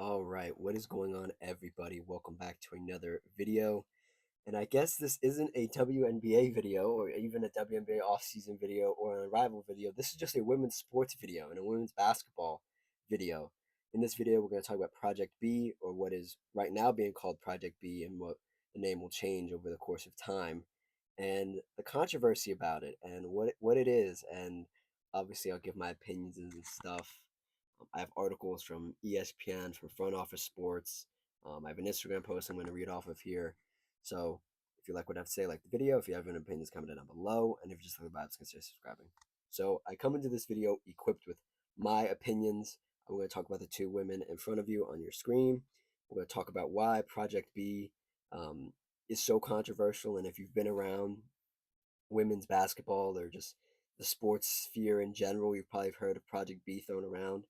All right, what is going on, everybody? Welcome back to another video. And I guess this isn't a WNBA video or even a WNBA off-season video or an arrival video. This is just a women's sports video and a women's basketball video. In this video, we're going to talk about Project B, or what is right now being called Project B, and what the name will change over the course of time, and the controversy about it, and what it is. And obviously, I'll give my opinions and stuff. I have articles from ESPN, from Front Office Sports. I have an Instagram post I'm going to read off of here. So if you like what I have to say, like the video. If you have any opinions, comment down below. And if you just like the vibes, consider subscribing. So I come into this video equipped with my opinions. I'm going to talk about the two women in front of you on your screen. We're going to talk about why Project B is so controversial. And if you've been around women's basketball or just the sports sphere in general, you've probably heard of Project B thrown around.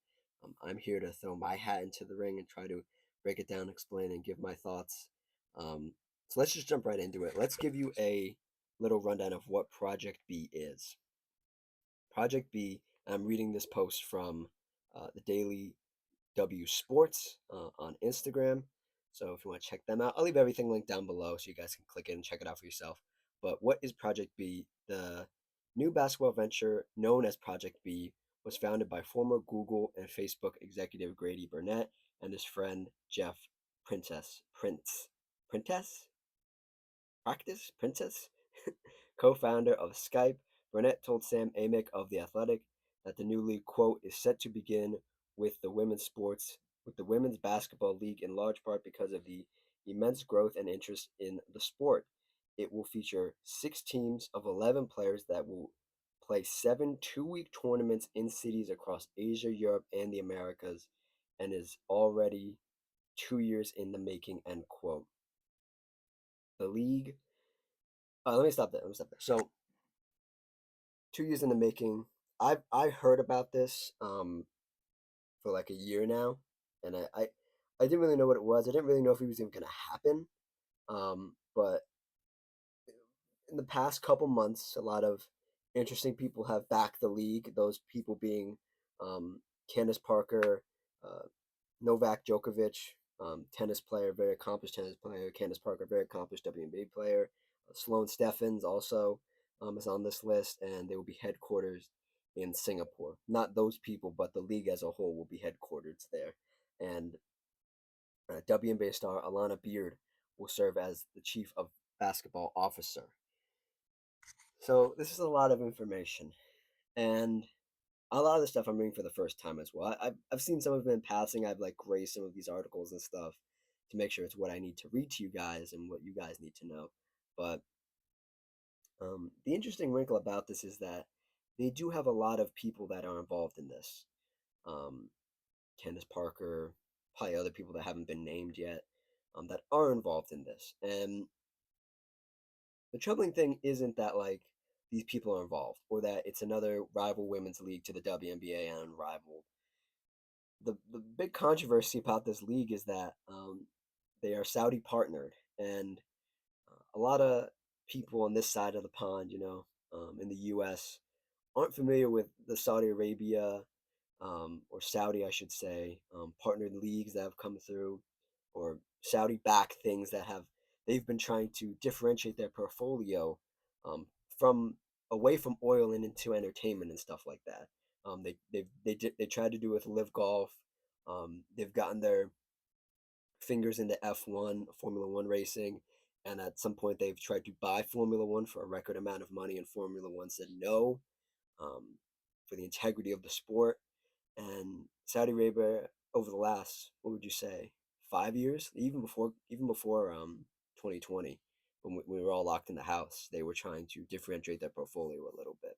I'm here to throw my hat into the ring and try to break it down, explain, and give my thoughts. So let's just jump right into it. Let's give you a little rundown of what Project B is. Project B, I'm reading this post from the Daily W Sports on Instagram. So if you want to check them out, I'll leave everything linked down below so you guys can click it and check it out for yourself. But what is Project B? The new basketball venture known as Project B was founded by former Google and Facebook executive Grady Burnett and his friend Jeff Prentice. Princess, co-founder of Skype. Burnett told Sam Amick of The Athletic that the new league, quote, is set to begin with the women's basketball league, in large part because of the immense growth and interest in the sport. It will feature 6 teams of 11 players that will play 7 2-week tournaments in cities across Asia, Europe, and the Americas, and is already 2 years in the making, end quote. The league. Let me stop there. So 2 years in the making. I heard about this for like a year now, and I didn't really know what it was. I didn't really know if it was even gonna happen. But in the past couple months, a lot of interesting people have backed the league. Those people being Candace Parker, uh, Novak Djokovic, tennis player, very accomplished tennis player. Candace Parker, very accomplished WNBA player. Sloane Steffens also is on this list, and they will be headquarters in Singapore. Not those people, but the league as a whole will be headquartered there. And WNBA star Alana Beard will serve as the chief of basketball officer. So this is a lot of information, and a lot of the stuff I'm reading for the first time as well. I've seen some of them in passing. I've like grazed some of these articles and stuff to make sure it's what I need to read to you guys and what you guys need to know. But the interesting wrinkle about this is that they do have a lot of people that are involved in this. Um, Candace Parker, probably other people that haven't been named yet, that are involved in this. And the troubling thing isn't that like these people are involved or that it's another rival women's league to the WNBA and unrivaled. The big controversy about this league is that they are Saudi partnered, and a lot of people on this side of the pond, in the U.S., aren't familiar with the Saudi Arabia or Saudi, I should say, partnered leagues that have come through, or Saudi-backed things that have they've been trying to differentiate their portfolio um, from away from oil and into entertainment and stuff like that. They tried to do with Live Golf. They've gotten their fingers into F1, Formula One racing, and at some point they've tried to buy Formula One for a record amount of money, and Formula One said no um, for the integrity of the sport. And Saudi Arabia, over the last, what would you say, 5 years, even before 2020, when we were all locked in the house, they were trying to differentiate their portfolio a little bit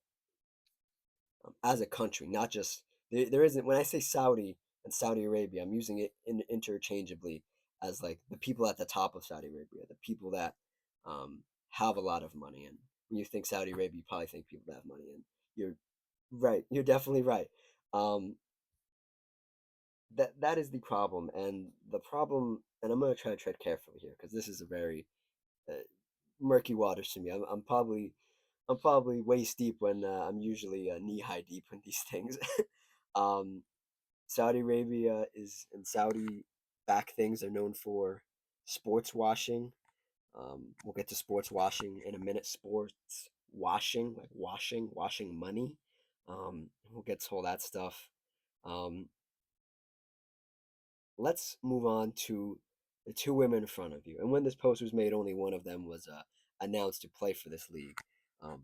as a country, not just there isn't. When I say Saudi and Saudi Arabia, I'm using it interchangeably as like the people at the top of Saudi Arabia, the people that have a lot of money. And when you think Saudi Arabia, you probably think people that have money, and you're right. You're definitely right. Um, that is the problem, and the problem. And I'm gonna try to tread carefully here because this is a very uh, murky waters to me. I'm probably waist deep when I'm usually knee high deep in these things. um, Saudi Arabia is and Saudi. back things. They're known for sports washing. We'll get to sports washing in a minute. Sports washing, like washing money. We'll get to all that stuff. Um, let's move on to the two women in front of you. And when this post was made, only one of them was announced to play for this league. Um,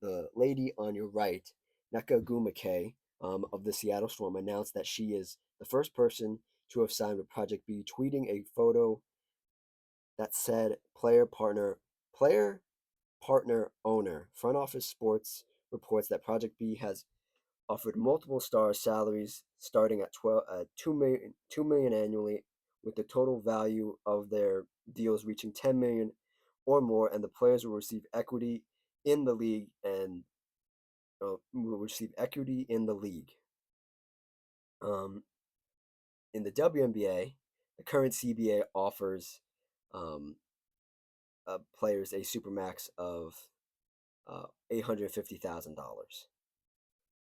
the lady on your right, Neka Gumake, of the Seattle Storm, announced that she is the first person to have signed with Project B, tweeting a photo that said player partner owner. Front Office Sports reports that Project B has offered multiple stars salaries starting at 2 million annually, with the total value of their deals reaching 10 million or more, and the players will receive equity in the league and will receive equity in the league. In the WNBA, the current CBA offers um, players a supermax of $850,000,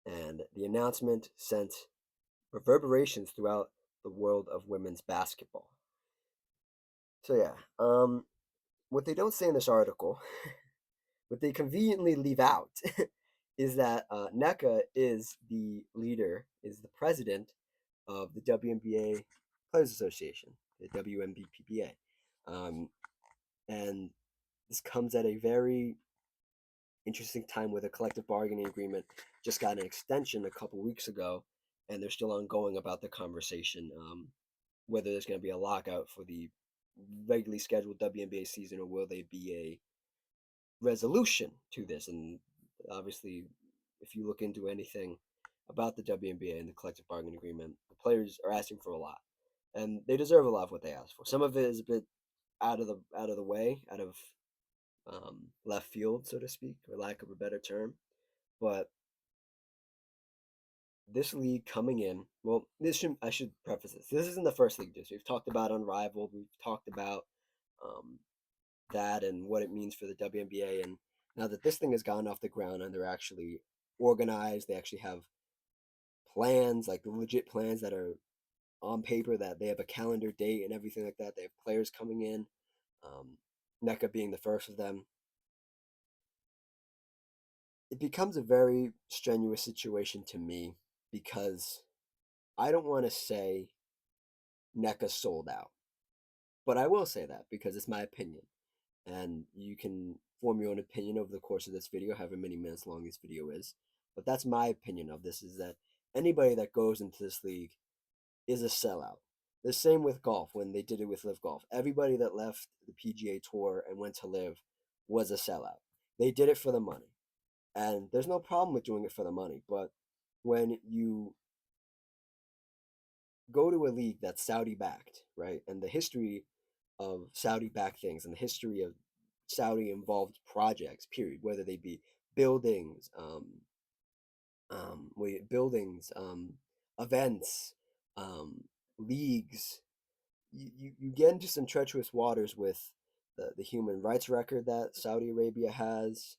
and the announcement sent reverberations throughout the world of women's basketball. So yeah, what they don't say in this article, what they conveniently leave out, is that NECA is the leader, is the president of the WNBA Players Association, the WNBPA, and this comes at a very interesting time where the collective bargaining agreement just got an extension a couple weeks ago, and they're still ongoing about the conversation. Whether there's going to be a lockout for the regularly scheduled WNBA season, or will there be a resolution to this? And obviously, if you look into anything about the WNBA and the collective bargaining agreement, the players are asking for a lot, and they deserve a lot of what they ask for. Some of it is a bit out of the way, out of left field, so to speak, for lack of a better term. But this league coming in, well, I should preface this. This isn't the first league this. We've talked about Unrivaled. We've talked about um, that and what it means for the WNBA. And now that this thing has gone off the ground and they're actually organized, they actually have plans, like the legit plans that are on paper, that they have a calendar date and everything like that. They have players coming in, um, NECA being the first of them. It becomes a very strenuous situation to me because I don't want to say NECA sold out, but I will say that because it's my opinion. And you can form your own opinion over the course of this video, however many minutes long this video is. But that's my opinion of this, is that anybody that goes into this league is a sellout. The same with golf when they did it with Live Golf. Everybody that left the PGA Tour and went to Live was a sellout. They did it for the money. And there's no problem with doing it for the money. But when you go to a league that's Saudi backed, right? And the history of Saudi backed things and the history of Saudi involved projects, period, whether they be buildings, buildings, events, um, leagues. You get into some treacherous waters with the human rights record that Saudi Arabia has,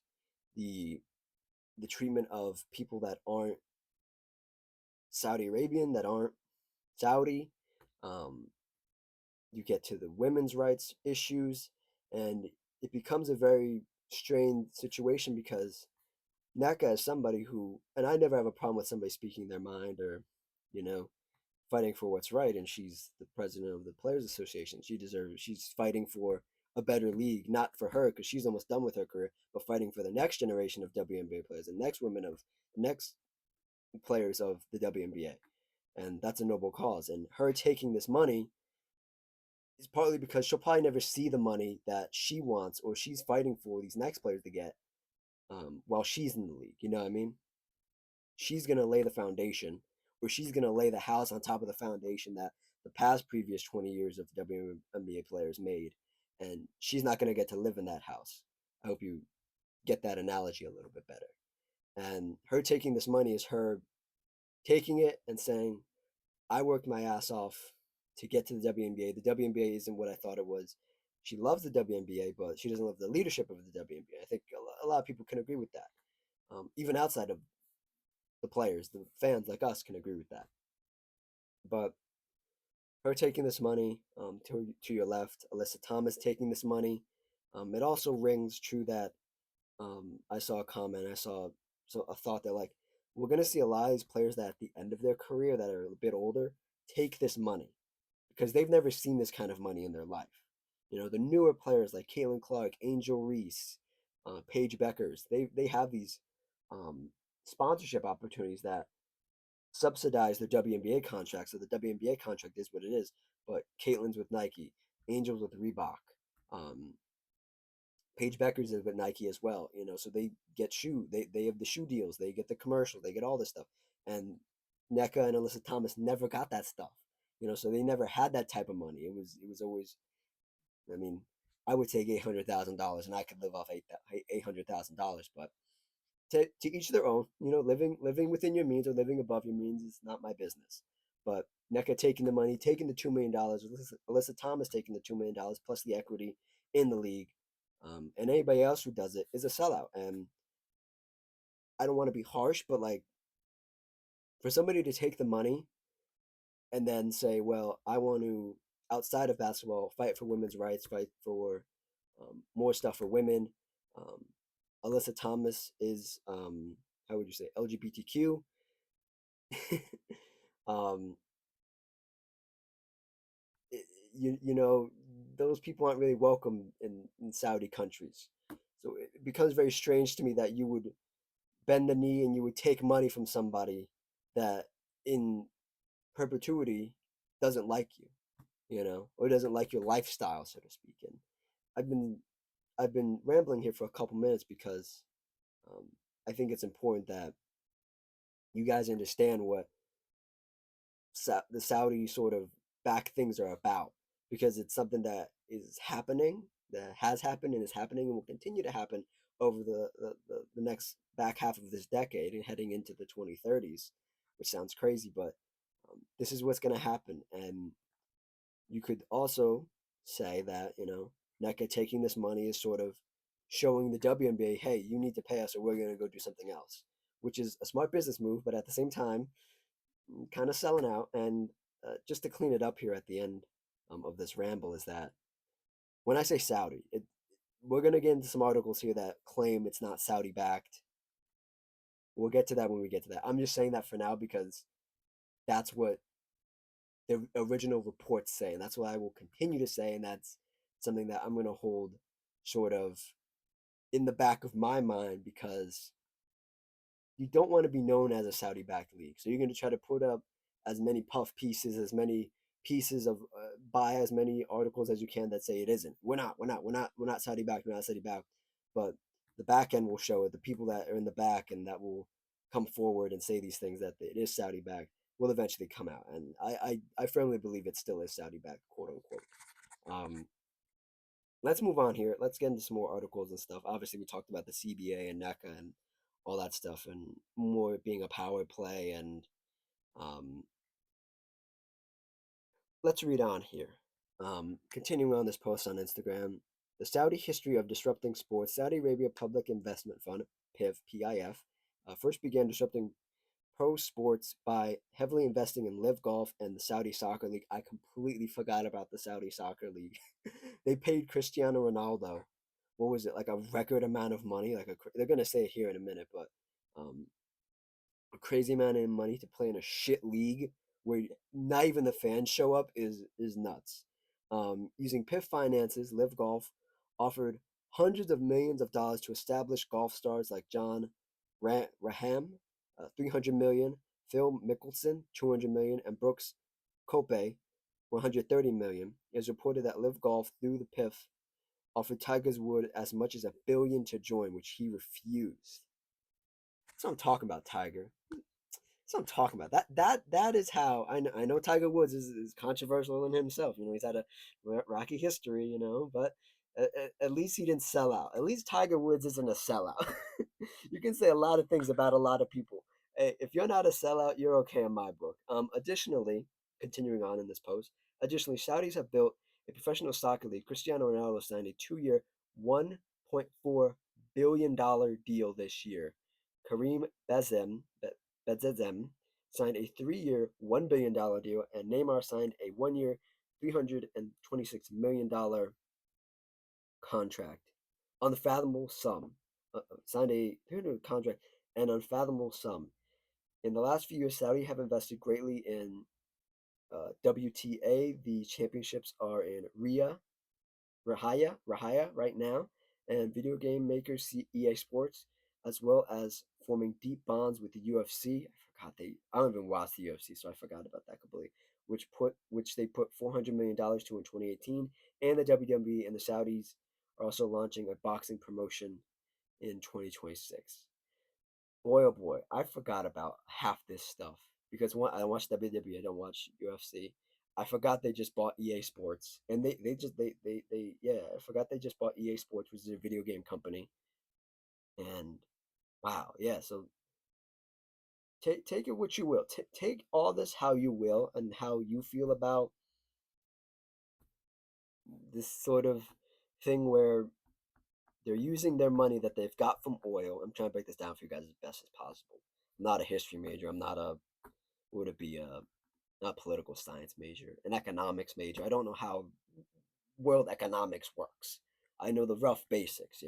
the the treatment of people that aren't Saudi Arabian, that aren't Saudi. Um, you get to the women's rights issues, and it becomes a very strained situation because Naka is somebody who, and I never have a problem with somebody speaking their mind or, you know, fighting for what's right. And she's the president of the Players Association. She's fighting for a better league, not for her because she's almost done with her career, but fighting for the next generation of WNBA players, the next next players of the WNBA. And that's a noble cause. And her taking this money is partly because she'll probably never see the money that she wants or she's fighting for these next players to get while she's in the league. You know what I mean? She's going to lay the foundation, or she's going to lay the house on top of the foundation that the past previous 20 years of WNBA players made. And she's not going to get to live in that house. I hope you get that analogy a little bit better. And her taking this money is her taking it and saying, I worked my ass off to get to the WNBA. The WNBA isn't what I thought it was. She loves the WNBA, but she doesn't love the leadership of the WNBA. I think a lot of people can agree with that. Even outside of the players, the fans like us can agree with that. But her taking this money, to your left, Alyssa Thomas taking this money. It also rings true that I saw a comment, I saw a thought that like we're gonna see a lot of these players that at the end of their career that are a bit older take this money because they've never seen this kind of money in their life. You know, the newer players like Caitlin Clark, Angel Reese, Paige Beckers, they have these um, sponsorship opportunities that subsidize their WNBA contract. So the WNBA contract is what it is. But Caitlin's with Nike, Angel's with Reebok, um, Paige Beckers is with Nike as well. You know, so they get they have the shoe deals, they get the commercial, they get all this stuff. And NECA and Alyssa Thomas never got that stuff. You know, so they never had that type of money. It was always, I mean, I would take $800,000 and I could live off $800,000, but to each their own. You know, living within your means or living above your means is not my business. But NECA taking the money, taking the $2 million, Alyssa Thomas taking the $2 million plus the equity in the league, and anybody else who does it is a sellout. And I don't want to be harsh, but like for somebody to take the money and then say, "Well, I want to outside of basketball fight for women's rights, fight for more stuff for women." Um, Alyssa Thomas is how would you say LGBTQ. um, you know those people aren't really welcome in Saudi countries, so it becomes very strange to me that you would bend the knee and you would take money from somebody that in perpetuity doesn't like you, you know, or doesn't like your lifestyle, so to speak. And I've been I've been rambling here for a couple minutes because um, I think it's important that you guys understand what the Saudi sort of back things are about because it's something that is happening, that has happened and is happening and will continue to happen over the next back half of this decade and heading into the 2030s, which sounds crazy, but this is what's going to happen. And you could also say that, you know, NECA taking this money is sort of showing the WNBA, hey, you need to pay us or we're going to go do something else, which is a smart business move, but at the same time, kind of selling out. And just to clean it up here at the end of this ramble is that when I say Saudi, we're going to get into some articles here that claim it's not Saudi backed. We'll get to that when we get to that. I'm just saying that for now because that's what the original reports say, and that's what I will continue to say, and that's something that I'm going to hold sort of in the back of my mind because you don't want to be known as a Saudi backed league. So you're going to try to put up as many puff pieces, as many pieces of buy as many articles as you can that say it isn't. We're not Saudi backed. We're not Saudi backed. But the back end will show it. The people that are in the back and that will come forward and say these things that it is Saudi backed will eventually come out. And I firmly believe it still is Saudi backed, quote unquote. Um, let's move on here. Let's get into some more articles and stuff. Obviously, we talked about the CBA and NECA and all that stuff, and more being a power play. And um, let's read on here. Continuing on this post on Instagram, the Saudi history of disrupting sports. Saudi Arabia Public Investment Fund (PIF) first began disrupting pro sports by heavily investing in Live Golf and the Saudi Soccer League. I completely forgot about the Saudi Soccer League. They paid Cristiano Ronaldo, what was it, like a record amount of money? Like they're gonna say it here in a minute, but um, a crazy amount of money to play in a shit league where not even the fans show up is nuts. Using PIF finances, Live Golf offered hundreds of millions of dollars to established golf stars like John Raham, 300 million, Phil Mickelson, 200 million, and Brooks Koepka, 130 million. It is reported that Live Golf, through the PIF, offered Tiger Woods as much as $1 billion to join, which he refused. That's what I'm talking about, Tiger. That's what I'm talking about. That is how I know Tiger Woods is controversial in himself. You know, he's had a rocky history. You know, but at least he didn't sell out. At least Tiger Woods isn't a sellout. You can say a lot of things about a lot of people. If you're not a sellout, you're okay in my book. Additionally, continuing on in this post, additionally, Saudis have built a professional soccer league. Cristiano Ronaldo signed a 2-year, $1.4 billion deal this year. Karim Benzema signed a 3-year, $1 billion deal, and Neymar signed a 1-year, $326 million contract. Unfathomable sum. Signed a 300 contract, an unfathomable sum. In the last few years, Saudi have invested greatly in WTA. The championships are in Rahaya right now, and video game makers EA Sports, as well as forming deep bonds with the UFC. I don't even watch the UFC, so I forgot about that completely. Which they put $400 million to in 2018, and the WWE and the Saudis are also launching a boxing promotion in 2026. Boy, oh boy, I forgot about half this stuff because I watch WWE, I don't watch UFC. I forgot they just bought EA Sports, and they yeah, I forgot they just bought EA Sports, which is a video game company. And wow, yeah. So take it what you will. Take all this how you will, and how you feel about this sort of thing where they're using their money that they've got from oil. I'm trying to break this down for you guys as best as possible. I'm not a history major. I'm not a would it be a not political science major, an economics major. I don't know how world economics works. I know the rough basics,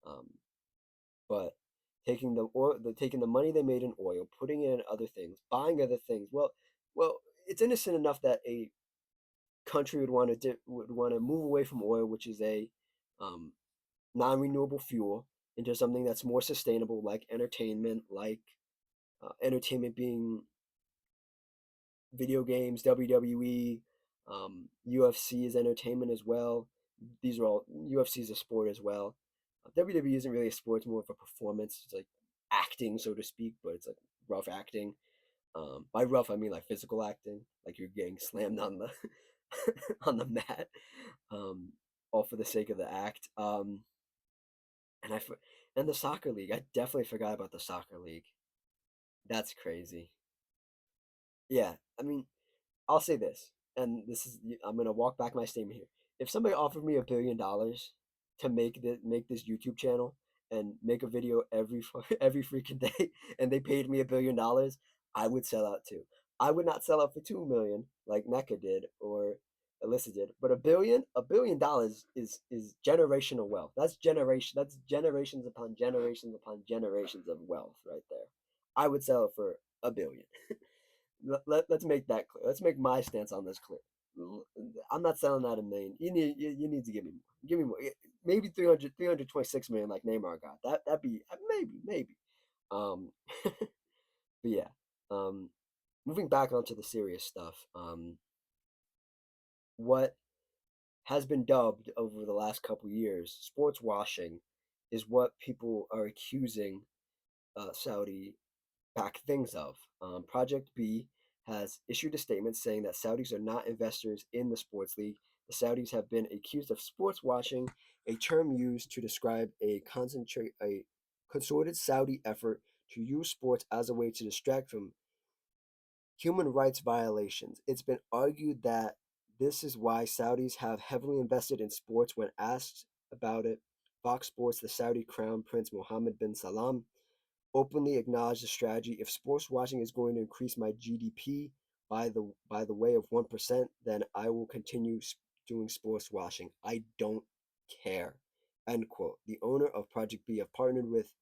um, but taking the money they made in oil, putting it in other things, buying other things. Well, it's innocent enough that a country would want to move away from oil, which is a um, non-renewable fuel, into something that's more sustainable, like entertainment, like entertainment being video games, WWE, UFC is entertainment as well. These are all UFC is a sport as well. WWE isn't really a sport; it's more of a performance. It's like acting, so to speak, but it's like rough acting. By rough, I mean like physical acting, like you're getting slammed on the on the mat, um, all for the sake of the act. And I and the soccer league, I definitely forgot about the soccer league. That's crazy. Yeah, I mean, I'll say this, and I'm gonna walk back my statement here. If somebody offered me $1 billion to make this YouTube channel and make a video every freaking day, and they paid me $1 billion, I would sell out too. I would not sell out for 2 million like Mecca did or Alyssa did, but $1 billion is generational wealth. That's generation. That's generations upon generations upon generations of wealth right there. I would sell it for a billion. Let's make that clear. Let's make my stance on this clear. I'm not selling out a million. You need to give me more. Give me more. Maybe 326 million like Neymar got. That'd be maybe. Um, but yeah. Um, moving back onto the serious stuff. What has been dubbed over the last couple years sports washing is what people are accusing Saudi back things of. Project B has issued a statement saying that Saudis are not investors in the sports league. The Saudis have been accused of sports washing, a term used to describe a concerted Saudi effort to use sports as a way to distract from human rights violations. It's been argued that this is why Saudis have heavily invested in sports. When asked about it, Fox Sports, the Saudi Crown Prince Mohammed bin Salman, openly acknowledged the strategy. If sports watching is going to increase my GDP by the way of 1%, then I will continue doing sports watching. I don't care. End quote. The owner of Project B have partnered with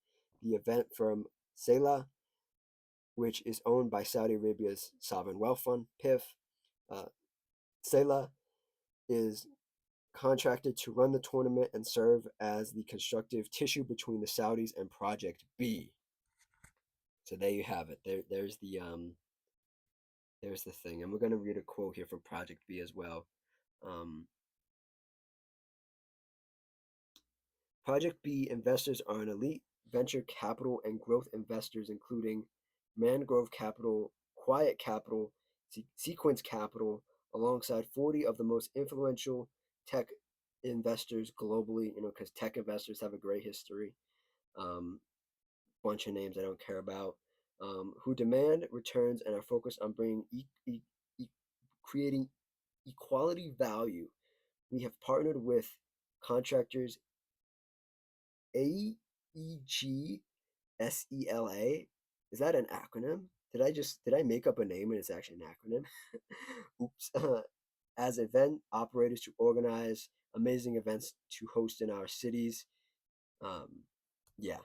the event firm Sela, which is owned by Saudi Arabia's sovereign wealth fund, PIF. Uh, Sela is contracted to run the tournament and serve as the constructive tissue between the Saudis and Project B. So there you have it. There's the thing, and we're gonna read a quote here from Project B as well. Um, Project B investors are an elite venture capital and growth investors, including Mangrove Capital, Quiet Capital, Sequence Capital, alongside 40 of the most influential tech investors globally. Because tech investors have a great history. Um, Bunch of names I don't care about. Who demand returns and are focused on creating equality value. We have partnered with contractors AEG SELA. Is that an acronym? did I make up a name and it's actually an acronym? Oops. As event operators to organize amazing events to host in our cities. Um, yeah.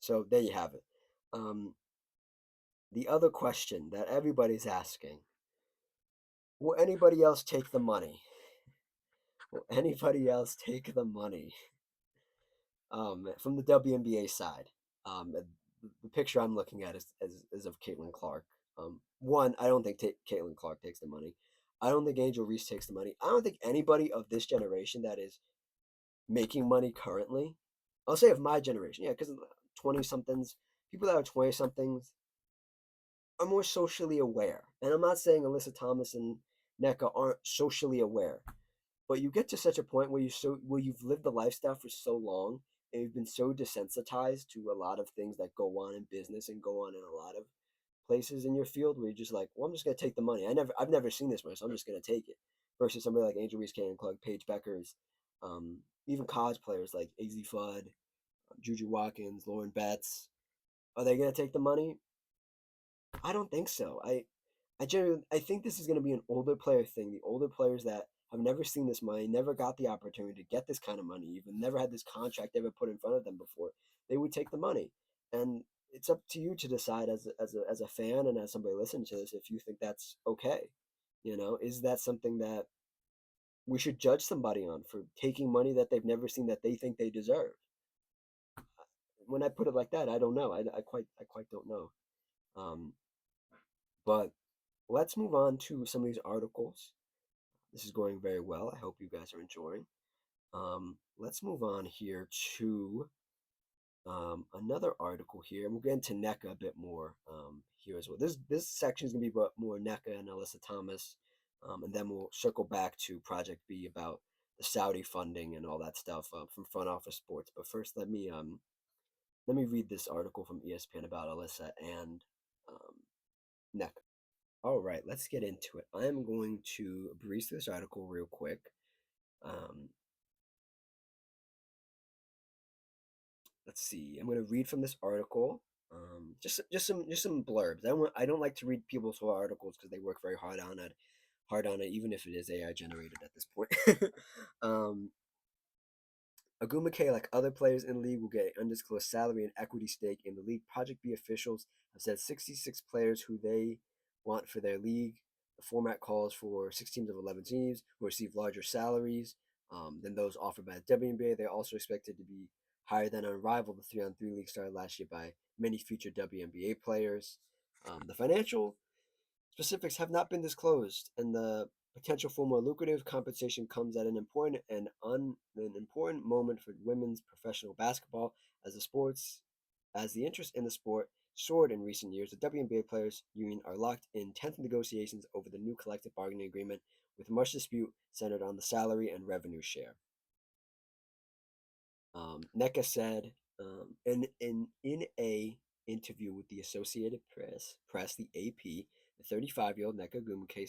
So there you have it. Um, the other question that everybody's asking: will anybody else take the money? Will anybody else take the money? From the WNBA side, the picture I'm looking at is of Caitlin Clark. One, I don't think Caitlin Clark takes the money. I don't think Angel Reese takes the money. I don't think anybody of this generation that is making money currently. I'll say of my generation, yeah, because 20 somethings, people that are 20 somethings are more socially aware. And I'm not saying Alyssa Thomas and NECA aren't socially aware, but you get to such a point where you've lived the lifestyle for so long and you've been so desensitized to a lot of things that go on in business and go on in a lot of places in your field where you're just like, well, I'm just gonna take the money. I've never seen this much, so I'm just gonna take it. Versus somebody like Angel Reese, Cannon Clark, Paige Beckers, even college players like Az Fudd, Juju Watkins, Lauren Betts. Are they gonna take the money? I don't think so. I think this is going to be an older player thing. The older players that have never seen this money, never got the opportunity to get this kind of money, even never had this contract ever put in front of them before, they would take the money. And it's up to you to decide as a fan and as somebody listening to this if you think that's okay. Is that something that we should judge somebody on for taking money that they've never seen that they think they deserve? When I put it like that, I don't know. I quite don't know. Um, but let's move on to some of these articles. This is going very well. I hope you guys are enjoying. Let's move on here to another article here, and we'll get into NECA a bit more here as well. This section is gonna be about more NECA and Alyssa Thomas, and then we'll circle back to Project B about the Saudi funding and all that stuff from Front Office Sports. But first, let me read this article from ESPN about Alyssa and NECA. All right, let's get into it. I'm going to breeze through this article real quick. Um, let's see. I'm going to read from this article. Just some blurbs. I don't like to read people's whole articles because they work very hard on it, even if it is AI generated at this point. um, Aguma K, like other players in the league, will get an undisclosed salary and equity stake in the league. Project B officials have said 66 players who they want for their league. The format calls for 6 teams of 11 teams who receive larger salaries than those offered by the WNBA. They're also expected to be higher than Unrivaled, the 3-on-3 league started last year by many future WNBA players. The financial specifics have not been disclosed, and the potential for more lucrative compensation comes at an important moment for women's professional basketball as the interest in the sport soared in recent years. The WNBA Players Union are locked in tense negotiations over the new collective bargaining agreement, with much dispute centered on the salary and revenue share. NECA said in a interview with the Associated Press, the AP, the 35-year-old NECA Gumke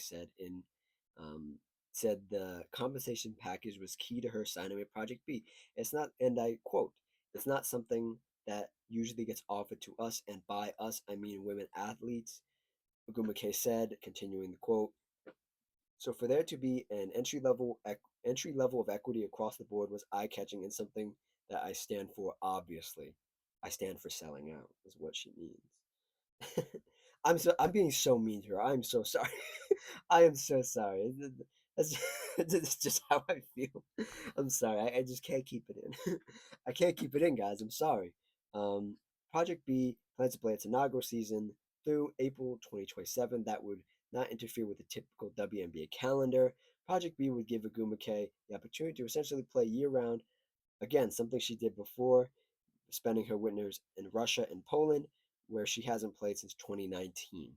um, said the compensation package was key to her signing with Project B. It's not, and I quote, "It's not something that usually gets offered to us, and by us I mean women athletes." Gumake said, continuing the quote, "So for there to be an entry level of equity across the board was eye catching and something that I stand for. Obviously, I stand for selling out," is what she means. I'm being so mean to her. I'm so sorry. I am so sorry. That's, that's just how I feel. I'm sorry. I just can't keep it in. I can't keep it in, guys. I'm sorry. Um, Project B plans to play its inaugural season through April 2027. That would not interfere with the typical WNBA calendar. Project B would give Aguma K the opportunity to essentially play year round. Again, something she did before, spending her winters in Russia and Poland, where she hasn't played since 2019.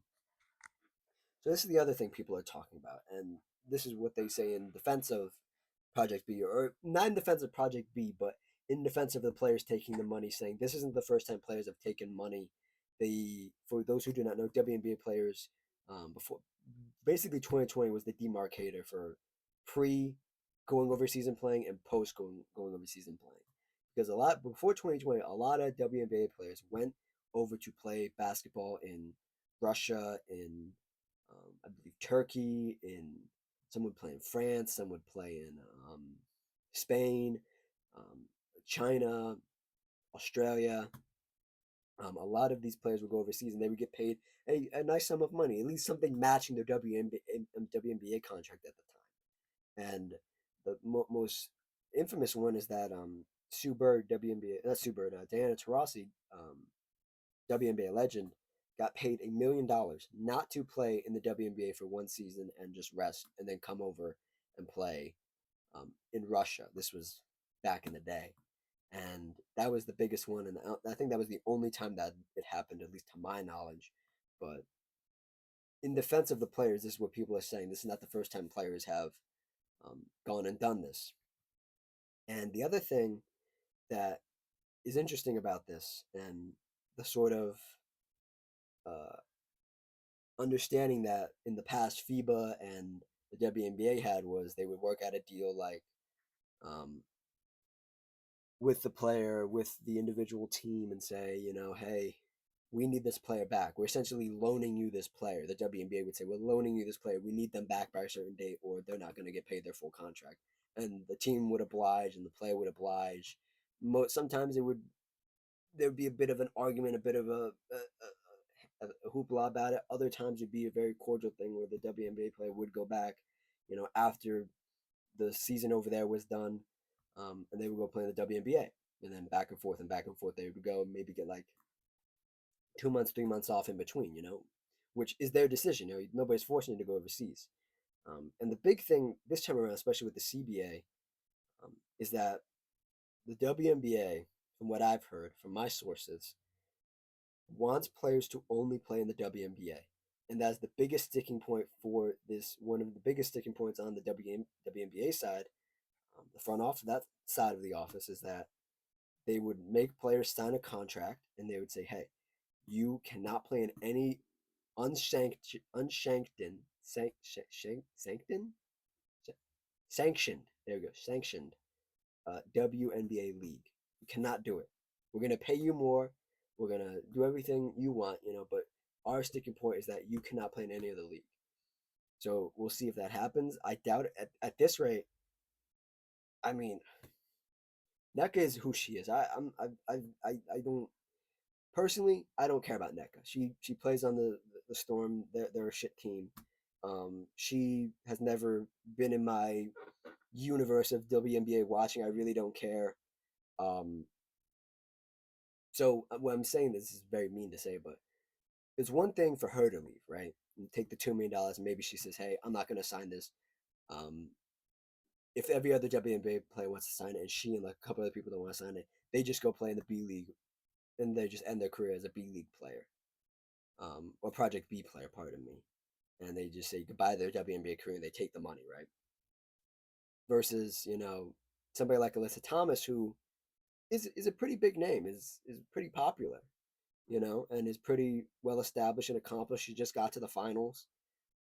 So this is the other thing people are talking about, and this is what they say in defense of Project B, or not in defense of Project B, but in defense of the players taking the money, saying this isn't the first time players have taken money. For those who do not know, WNBA players before basically 2020 was the demarcator for pre going overseas and playing and post going overseas and playing, because a lot before 2020, a lot of WNBA players went over to play basketball in Russia, in I believe Turkey, in some would play in France, some would play in Spain, um, China, Australia. A lot of these players would go overseas and they would get paid a nice sum of money, at least something matching their WNBA contract at the time. And the most infamous one is that Sue Bird, WNBA, not Sue Bird, Diana Taurasi, WNBA legend, got paid $1 million not to play in the WNBA for one season and just rest, and then come over and play in Russia. This was back in the day, and that was the biggest one. And I think that was the only time that it happened, at least to my knowledge. But in defense of the players, this is what people are saying. This is not the first time players have gone and done this. And the other thing that is interesting about this, and the sort of uh, understanding that in the past FIBA and the WNBA had, was they would work out a deal like um, with the player, with the individual team, and say, hey, we need this player back. We're essentially loaning you this player. The WNBA would say, we're loaning you this player. We need them back by a certain date, or they're not going to get paid their full contract. And the team would oblige, and the player would oblige. Sometimes there would be a bit of an argument, a bit of a hoopla about it. Other times it'd be a very cordial thing where the WNBA player would go back, after the season over there was done, and they would go play in the WNBA, and then back and forth and back and forth. They would go and maybe get like 2 months, 3 months off in between, which is their decision. Nobody's forcing you to go overseas. And the big thing this time around, especially with the CBA, is that the WNBA, from what I've heard from my sources, wants players to only play in the WNBA. And that's the biggest sticking point for this. One of the biggest sticking points on the WNBA side, the front office, that side of the office, is that they would make players sign a contract and they would say, hey, you cannot play in any sanctioned, there we go, sanctioned WNBA league. You cannot do it. We're going to pay you more. We're going to do everything you want, but our sticking point is that you cannot play in any other league. So we'll see if that happens. I doubt it. At this rate, I mean, Nneka is who she is. I don't personally. I don't care about Nneka. She plays on the Storm. They're a shit team. She has never been in my universe of WNBA watching. I really don't care. Um, so what I'm saying, this is very mean to say, but it's one thing for her to leave, right? And take the $2 million, and maybe she says, "Hey, I'm not going to sign this." Um, if every other WNBA player wants to sign it, and she and like a couple other people don't want to sign it, they just go play in the B League, and they just end their career as a B League player, or Project B player, pardon me, and they just say goodbye to their WNBA career and they take the money, right? Versus somebody like Alyssa Thomas, who is a pretty big name, is pretty popular, and is pretty well established and accomplished. She just got to the finals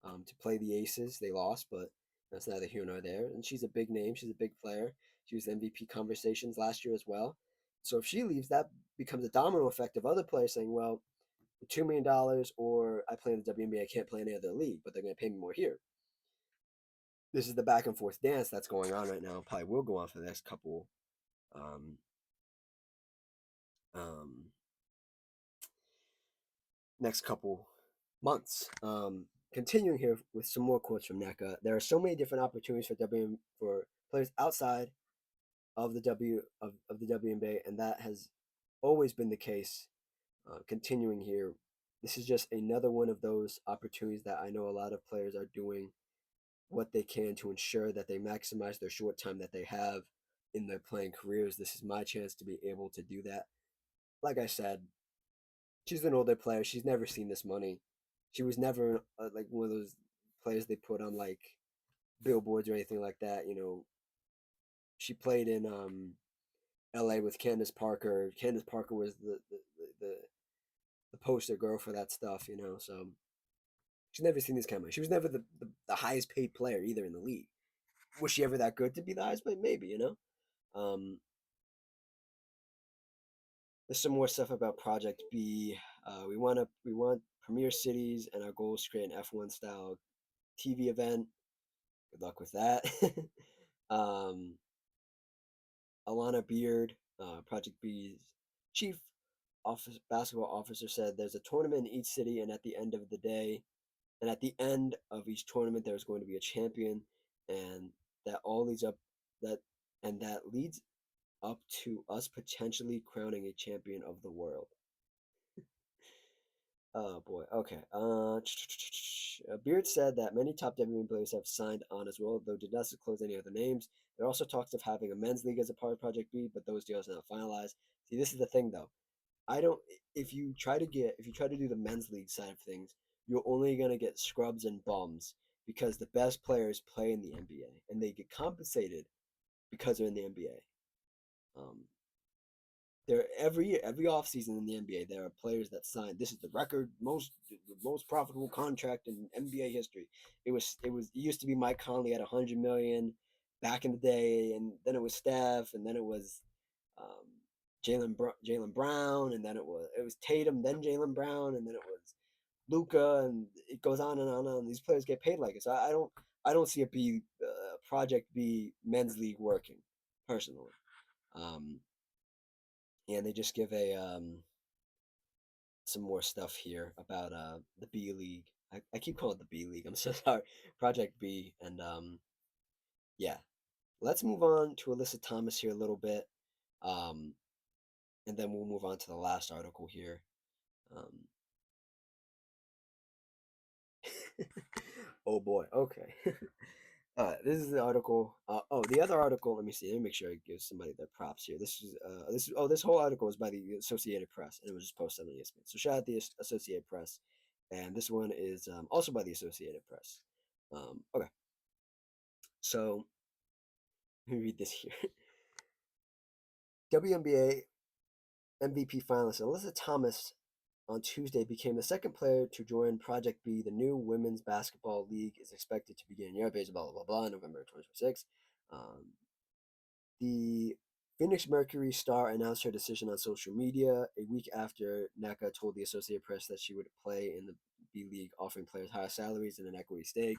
to play the Aces. They lost, but that's neither here nor there. And she's a big name. She's a big player. She was MVP conversations last year as well. So if she leaves, that becomes a domino effect of other players saying, well, the $2 million, or I play in the WNBA, I can't play in any other league, but they're going to pay me more here. This is the back and forth dance that's going on right now. Probably will go on for the next couple um, um, next couple months. Continuing here with some more quotes from Nneka, there are so many different opportunities for players outside of the WNBA, and that has always been the case. Continuing here, this is just another one of those opportunities that I know a lot of players are doing what they can to ensure that they maximize their short time that they have in their playing careers. This is my chance to be able to do that. Like I said, she's an older player. She's never seen this money. She was never like one of those players they put on like billboards or anything like that. She played in LA with Candace Parker. Candace Parker was the poster girl for that stuff, So she's never seen this kind of money. She was never the highest paid player either in the league. Was she ever that good to be the highest paid? Maybe. Um, there's some more stuff about Project B. We want premier cities, and our goal is to create an F1 style TV event. Good luck with that. um, Alana Beard, Project B's chief basketball officer, said there's a tournament in each city, and at the end of each tournament, there's going to be a champion, and that all leads up that that leads up to us potentially crowning a champion of the world. Oh boy. Okay. Beard said that many top WNBA players have signed on as well, though did not disclose any other names. There are also talks of having a men's league as a part of Project B, but those deals are not finalized. See, this is the thing though. I don't. If you try to do the men's league side of things, you're only gonna get scrubs and bums because the best players play in the NBA and they get compensated because they're in the NBA. There every year, every offseason in the NBA, there are players that sign. This is the most profitable contract in NBA history. It used to be Mike Conley at 100 million back in the day, and then it was Steph, and then it was um, Jalen Brown, and then it was Tatum, then Jalen Brown, and then it was Luca, and it goes on and on and on. These players get paid like it. So I don't see a Project B men's league working personally. Um, and they just give a some more stuff here about the B League. I keep calling it the B League. I'm so sorry. Project B. And yeah. Let's move on to Alyssa Thomas here a little bit. Um, and then we'll move on to the last article here. Um, oh boy. Okay. This is the article. The other article. Let me see. Let me make sure I give somebody their props here. This whole article is by the Associated Press, and it was just posted on ESPN. So shout out the Associated Press, and this one is also by the Associated Press. Okay, so let me read this here. WNBA MVP finalist Alyssa Thomas on Tuesday became the second player to join Project B. The new women's basketball league is expected to begin in Europe, blah blah blah, November 2026. Um, The Phoenix Mercury star announced her decision on social media a week after Nneka told the Associated Press that she would play in the B League, offering players higher salaries and an equity stake.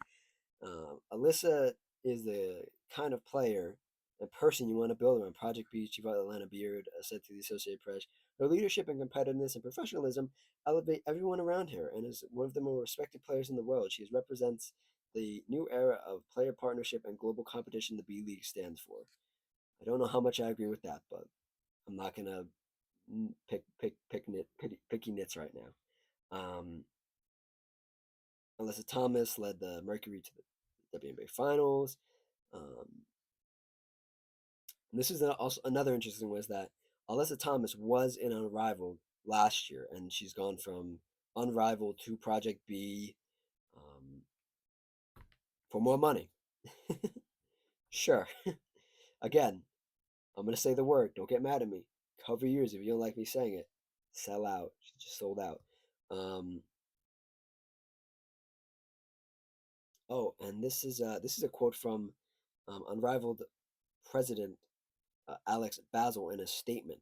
Alyssa is the kind of player and person you want to build around. Project B chief Atlanta Beard said to the Associated Press, her leadership and competitiveness and professionalism elevate everyone around her and is one of the more respected players in the world. She represents the new era of player partnership and global competition the B League stands for. I don't know how much I agree with that, but I'm not gonna picky nits right now. Alyssa Thomas led the Mercury to the WNBA Finals. Um, this is also another interesting was that Alyssa Thomas was in Unrivaled last year, and she's gone from Unrivaled to Project B um, for more money. Sure. Again, I'm gonna say the word. Don't get mad at me. Cover your ears if you don't like me saying it. Sell out. She just sold out. Um, and this is a quote from Unrivaled president Alex Basil in a statement.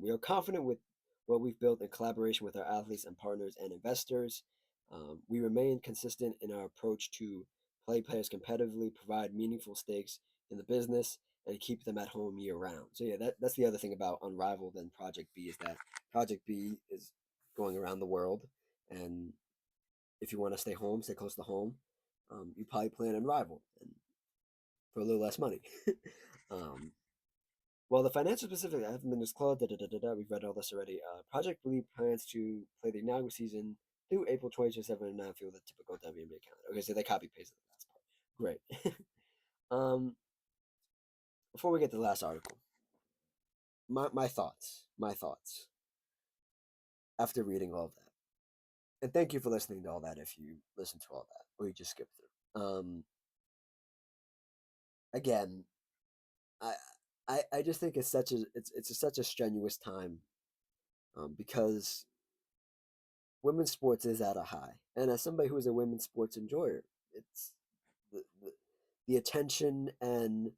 We are confident with what we've built in collaboration with our athletes and partners and investors. We remain consistent in our approach to play players competitively, provide meaningful stakes in the business, and keep them at home year round. So yeah, that's the other thing about Unrivaled and Project B is that Project B is going around the world, and if you want to stay home, stay close to home, you probably play an Unrivaled and for a little less money. um, well, the financial specifics haven't been disclosed. We've read all this already. Project Blue plans to play the inaugural season through April 2027 and not feel the typical WNBA calendar. Okay, so they copy pasted the last part. Great. um, Before we get to the last article, my thoughts after reading all of that, and thank you for listening to all that. If you listen to all that or you just skip through, again, I I just think it's such a strenuous time because women's sports is at a high. And as somebody who is a women's sports enjoyer, it's the, the, the attention and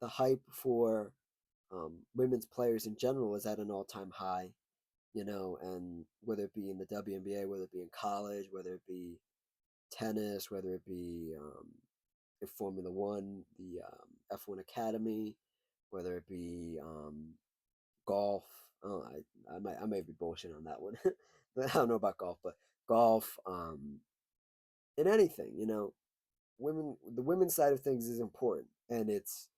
the hype for women's players in general is at an all time high. and whether it be in the WNBA, whether it be in college, whether it be tennis, whether it be in Formula One, the F1 Academy, whether it be golf. Oh, I may be bullshitting on that one. I don't know about golf, but golf, in anything, the women's side of things is important, and it's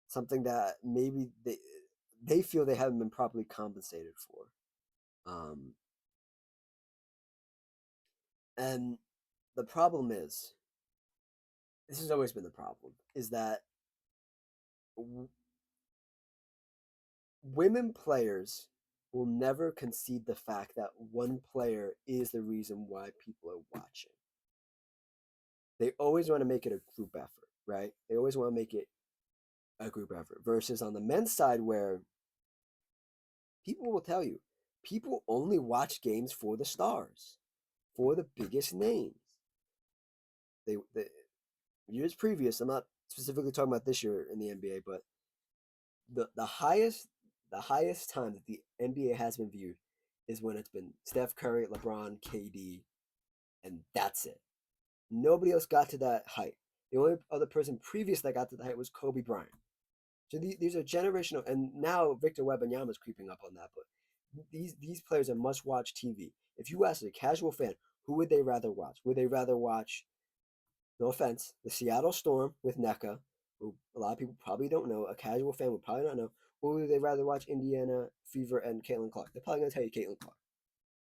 something that maybe they feel they haven't been properly compensated for. Um, and the problem is, this has always been the problem, is that w- women players will never concede the fact that one player is the reason why people are watching. They always want to make it a group effort, right? They always want to make it a group effort. Versus on the men's side, where people will tell you, people only watch games for the stars, for the biggest names. The years previous, I'm not specifically talking about this year in the NBA, but the highest time that the NBA has been viewed is when it's been Steph Curry, LeBron, KD, and that's it. Nobody else got to that height. The only other person previous that got to the height was Kobe Bryant. So these are generational, and now Victor Wembanyama is creeping up on that. But these players are must-watch TV. If you ask a casual fan, who would they rather watch? Would they rather watch, no offense, the Seattle Storm with NECA, who a lot of people probably don't know, a casual fan would probably not know, or would they rather watch Indiana Fever and Caitlin Clark? They're probably going to tell you Caitlin Clark.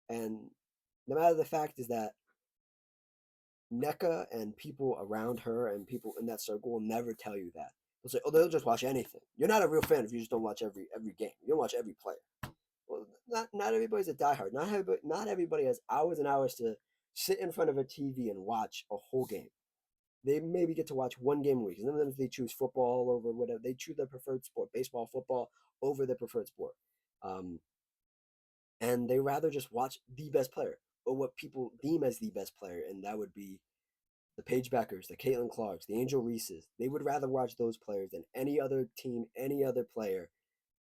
And no matter the fact is that NECA and people around her and people in that circle will never tell you that. They'll say, "Oh, they'll just watch anything." You're not a real fan if you just don't watch every game. You don't watch every player. Well, not everybody's a diehard. Not everybody has hours and hours to sit in front of a TV and watch a whole game. They maybe get to watch one game a week. And sometimes they choose football over whatever. They choose their preferred sport, baseball, football, over their preferred sport. Um, and they rather just watch the best player or what people deem as the best player, and that would be the Paige Beckers, the Caitlin Clarks, the Angel Reeses. They would rather watch those players than any other team, any other player,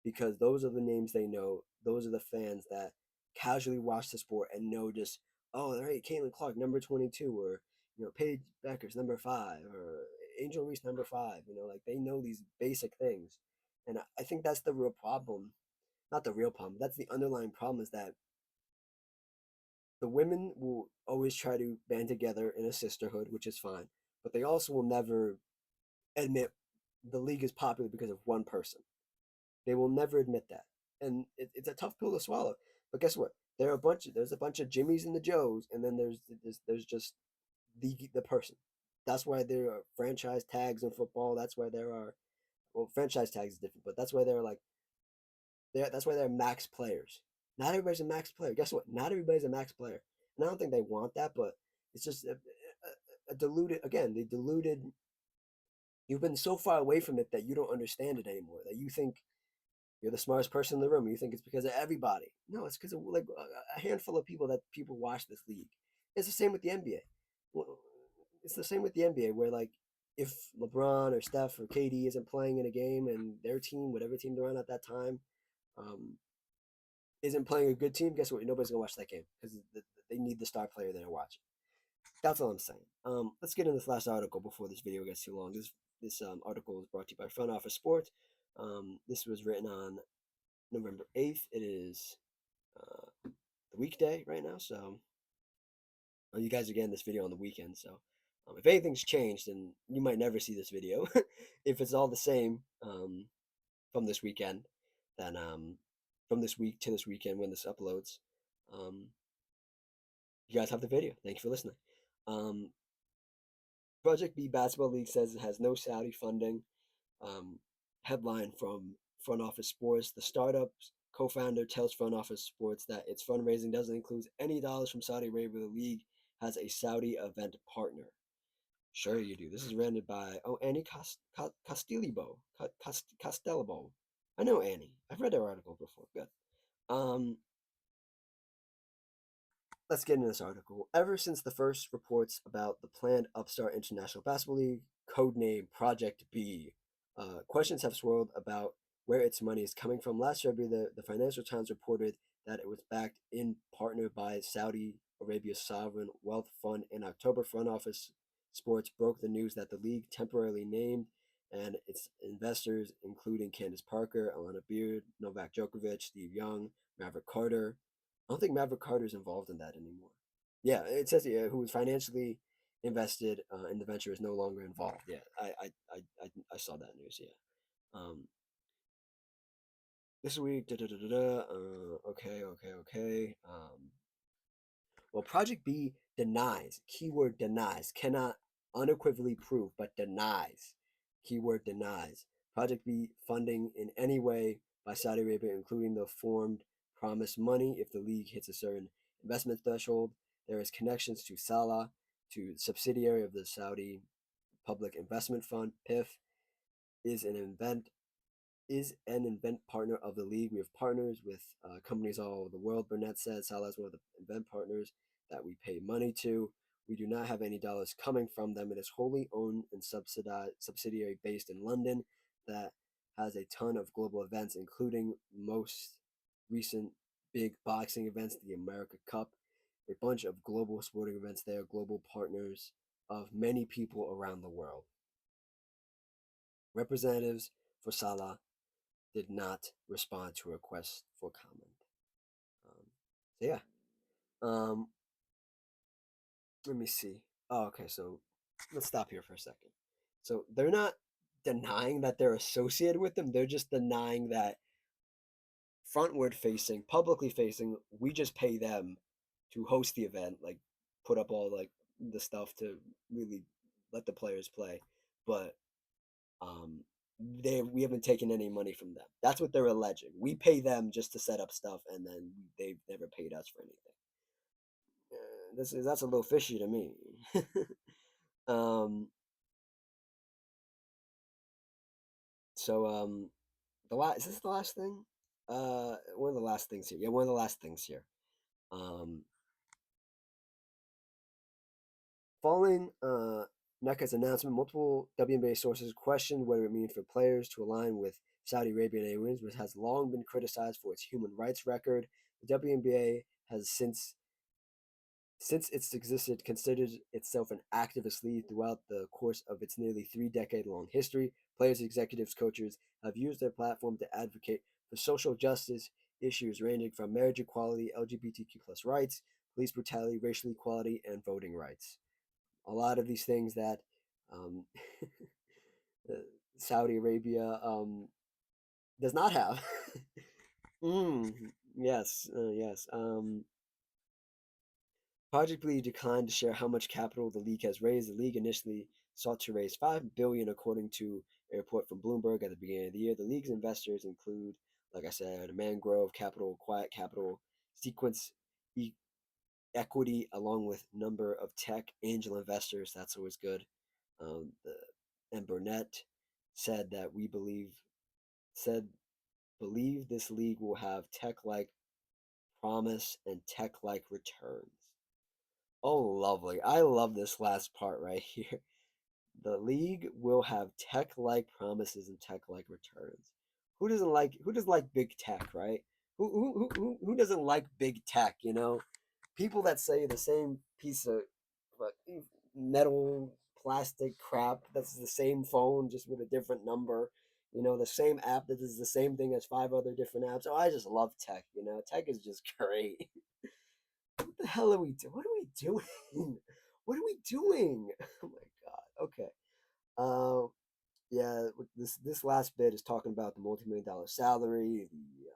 because those are the names they know. Those are the fans that casually watch the sport and know just, oh, all right, Caitlin Clark, number 22, or, Paige Beckers, number 5, or Angel Reese, number 5. Like they know these basic things. And I think that's the real problem. Not the real problem. That's the underlying problem, is that the women will always try to band together in a sisterhood, which is fine, but they also will never admit the league is popular because of one person. They will never admit that, and it's a tough pill to swallow. But guess what? There's a bunch of Jimmys and the Joes, and then there's just the person. That's why there are franchise tags in football. That's why there are, well, franchise tags is different, but that's why they're like that's why they're max players. Not everybody's a max player. Guess what? Not everybody's a max player, and I don't think they want that. But it's just a diluted. Again, they diluted. You've been so far away from it that you don't understand it anymore. That you think you're the smartest person in the room. You think it's because of everybody. No, it's because of like a handful of people that people watch this league. It's the same with the NBA. Well, it's the same with the NBA, where like if LeBron or Steph or KD isn't playing in a game and their team, whatever team they're on at that time, um, isn't playing a good team, guess what? Nobody's gonna watch that game because they need the star player they're watching. That's all I'm saying. Let's get into this last article before this video gets too long. This article is brought to you by Front Office Sports. This was written on November 8th. It is the weekday right now, so you guys are getting this video on the weekend. So if anything's changed, then you might never see this video. If it's all the same from this weekend, then from this week to this weekend when this uploads, um, you guys have the video. Thank you for listening. Um, Project B Basketball League says it has no Saudi funding. Um, Headline from Front Office Sports: the startup's co-founder tells Front Office Sports that its fundraising doesn't include any dollars from Saudi Arabia. The league has a Saudi event partner. Sure, you do. This is rendered by Annie Castellabo. I know Annie. I've read her article before. Good. Um, let's get into this article. Ever since the first reports about the planned upstart International Basketball League, codename Project B, questions have swirled about where its money is coming from. Last February, the Financial Times reported that it was backed in partner by Saudi Arabia's sovereign wealth fund. In October, Front Office Sports broke the news that the league temporarily named and its investors, including Candace Parker, Alana Beard, Novak Djokovic, Steve Young, Maverick Carter. I don't think Maverick Carter is involved in that anymore. Yeah, it says who was financially invested in the venture is no longer involved. Yeah, I saw that news. Yeah. This week, da da da da da. Okay. Well, Project B denies, keyword denies, cannot unequivocally prove, but denies, keyword denies, Project B funding in any way by Saudi Arabia, including the formed promised money if the league hits a certain investment threshold. There is connections to Salah, to subsidiary of the Saudi Public Investment Fund, PIF, is an event is an event partner of the league. We have partners with companies all over the world. Burnett said Salah is one of the event partners that we pay money to. We do not have any dollars coming from them. It is wholly owned and subsidiary based in London that has a ton of global events, including most recent big boxing events, the America Cup, a bunch of global sporting events. They are global partners of many people around the world. Representatives for Salah did not respond to a request for comment. So yeah. Um, Let me see. Oh, okay. So let's stop here for a second. So they're not denying that they're associated with them. They're just denying that frontward facing, publicly facing, we just pay them to host the event, like put up all like the stuff to really let the players play. But um we haven't taken any money from them. That's what they're alleging. We pay them just to set up stuff, and then they've never paid us for anything. That's a little fishy to me. um, so the last is this the last thing? One of the last things here. Yeah, one of the last things here. Um, Following NECA's announcement, multiple WNBA sources questioned what it would mean for players to align with Saudi Arabian Airways, which has long been criticized for its human rights record. The WNBA has since it's existed, considered itself an activist lead throughout the course of its nearly 3-decade-long history. Players, executives, coaches have used their platform to advocate for social justice issues ranging from marriage equality, LGBTQ plus rights, police brutality, racial equality, and voting rights. A lot of these things that um, Saudi Arabia does not have. mm, yes. Project League declined to share how much capital the league has raised. The league initially sought to raise $5 billion, according to a report from Bloomberg at the beginning of the year. The league's investors include, like I said, Mangrove Capital, Quiet Capital, Sequence Equity, along with number of tech angel investors. That's always good. The, and Burnett said that said believe this league will have tech-like promise and tech-like returns. Oh, lovely. I love this last part right here. The league will have tech-like promises and tech-like returns. Who doesn't like big tech, right? Who doesn't like big tech, you know? People that say the same piece of like, metal plastic crap that's the same phone just with a different number, the same app that does the same thing as five other different apps. Oh, I just love tech, tech is just great. What the hell are we doing? What are we doing? What are we doing? Oh my god. Okay. Um. Yeah. This last bit is talking about the multi-million-dollar salary, the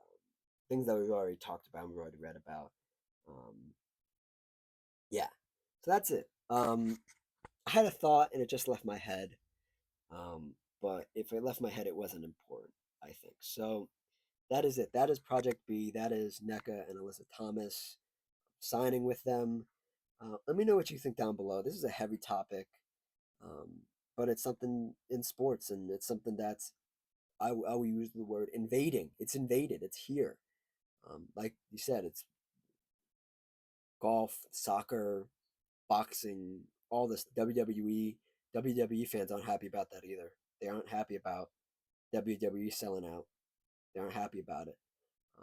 things that we've already talked about, and we've already read about. Um. Yeah. So that's it. I had a thought and it just left my head. But if it left my head, it wasn't important. I think so. That is it. That is Project B. That is NECA and Alyssa Thomas signing with them. Let me know what you think down below. This is a heavy topic, um, but it's something in sports, and it's something that's I will use the word invading. It's invaded. It's here. Like you said, it's golf, soccer, boxing, all this WWE. WWE fans aren't happy about that either. They aren't happy about WWE selling out. They aren't happy about it.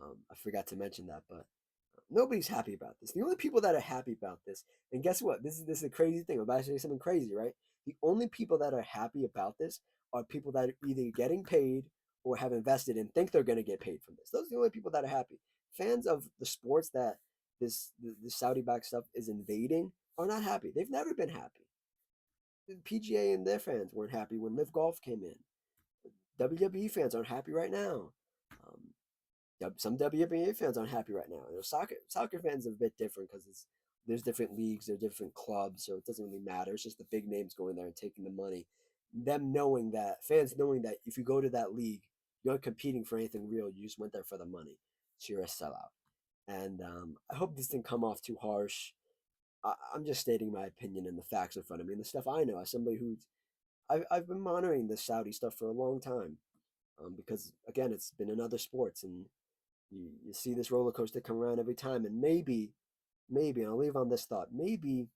I forgot to mention that, but nobody's happy about this. The only people that are happy about this, and guess what? This is a crazy thing. I'm about to say something crazy, right? The only people that are happy about this are people that are either getting paid or have invested and think they're going to get paid from this. Those are the only people that are happy. Fans of the sports that the Saudi back stuff is invading are not happy. They've never been happy. The PGA and their fans weren't happy when Live Golf came in. WWE fans aren't happy right now. Some WNBA fans aren't happy right now. Soccer fans are a bit different because there's different leagues, there's different clubs, so it doesn't really matter. It's just the big names going there and taking the money. Them knowing that fans knowing that if you go to that league, you're not competing for anything real. You just went there for the money. So you're a sellout. And I hope this didn't come off too harsh. I'm just stating my opinion and the facts in front of me and the stuff I know as somebody who's I've been monitoring the Saudi stuff for a long time. Because again, it's been in other sports, and you see this roller coaster come around every time. And maybe, and I'll leave on this thought, maybe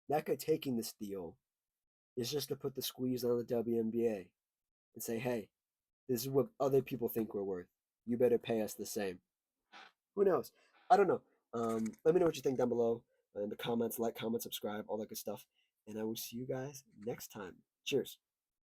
that guy taking this deal is just to put the squeeze on the WNBA and say, hey, this is what other people think we're worth. You better pay us the same. Who knows? I don't know. Let me know what you think down below in the comments. Like, comment, subscribe, all that good stuff. And I will see you guys next time. Cheers.